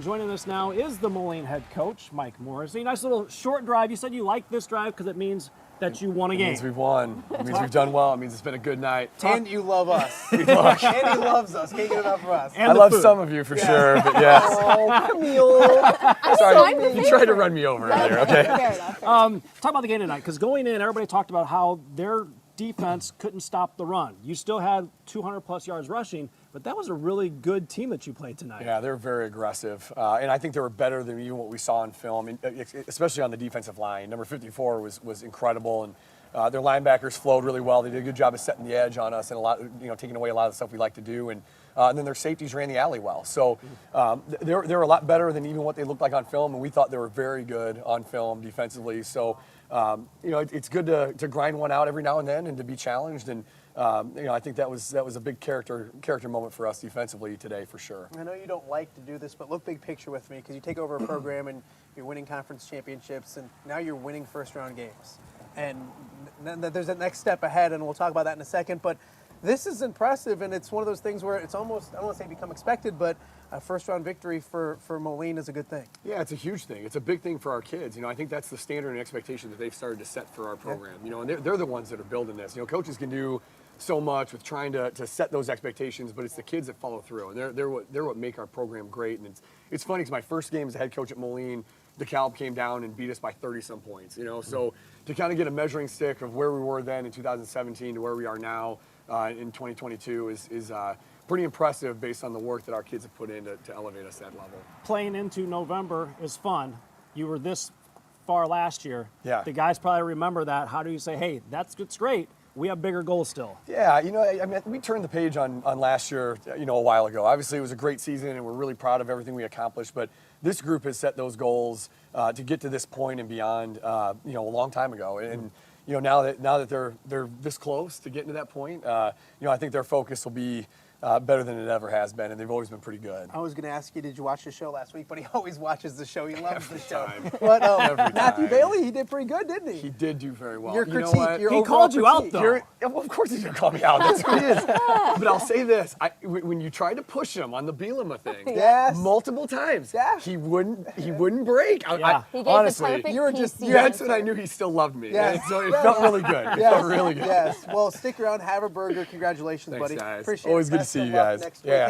Joining us now is the Moline head coach, Mike Morrisey. Nice little short drive. You said you like this drive because it means that you won a game. It means we've won. It means we've done well. It means it's been a good night. And you love us. And he loves us. Can't get enough of us. I love some of you for sure, but yes. Oh, Camille. Sorry, you tried to run me over there, okay? Talk about the game tonight, because going in, everybody talked about how their defense couldn't stop the run. You still had 200-plus yards rushing, but that was a really good team that you played tonight. Yeah, they're very aggressive, and I think they were better than even what we saw in film, especially on the defensive line. Number 54 was incredible, and their linebackers flowed really well. They did a good job of setting the edge on us and taking away a lot of the stuff we like to do, and then their safeties ran the alley well. So they're a lot better than even what they looked like on film, and we thought they were very good on film defensively. So it's good to grind one out every now and then and to be challenged. And I think that was a big character moment for us defensively today for sure. I know you don't like to do this, but look big picture with me, because you take over a program and you're winning conference championships, and now you're winning first-round games. And then there's a next step ahead, and we'll talk about that in a second. But this is impressive, and it's one of those things where it's almost, I don't want to say become expected, but a first-round victory for Moline is a good thing. Yeah, it's a huge thing. It's a big thing for our kids. I think that's the standard and expectation that they've started to set for our program. And they're the ones that are building this. Coaches can do so much with trying to set those expectations, but it's the kids that follow through, and they're what make our program great. And it's funny, because my first game as a head coach at Moline, DeKalb came down and beat us by 30-some points. So to kind of get a measuring stick of where we were then in 2017 to where we are now in 2022 is pretty impressive based on the work that our kids have put in to elevate us that level. Playing into November is fun. You were this far last year. Yeah. The guys probably remember that. How do you say, hey, that's great. We have bigger goals still. Yeah, we turned the page on last year, a while ago. Obviously, it was a great season, and we're really proud of everything we accomplished. But this group has set those goals to get to this point and beyond, a long time ago. And now that they're this close to getting to that point, I think their focus will be better than it ever has been, and they've always been pretty good. I was going to ask you, did you watch the show last week? But he always watches the show. He loves Every the show. time. But Every Matthew time. Bailey, he did pretty good, didn't he? He did do very well. Your You know critique, what? your He overall called you out, critique. though. Well, of course he's going to call me out. That's who he is. But I'll say this. When you tried to push him on the Bielema thing, Yes. multiple times, Yeah. he wouldn't break. Yeah. He gave the Honestly, perfect you were just- PC that's when answer. I knew he still loved me. Yes. And so it felt really good. It Yes. felt really good. Yes. Well, stick around. Have a burger. Congratulations, Thanks, buddy. guys. Appreciate Always it. good to Best see of you luck guys. next Yeah. week.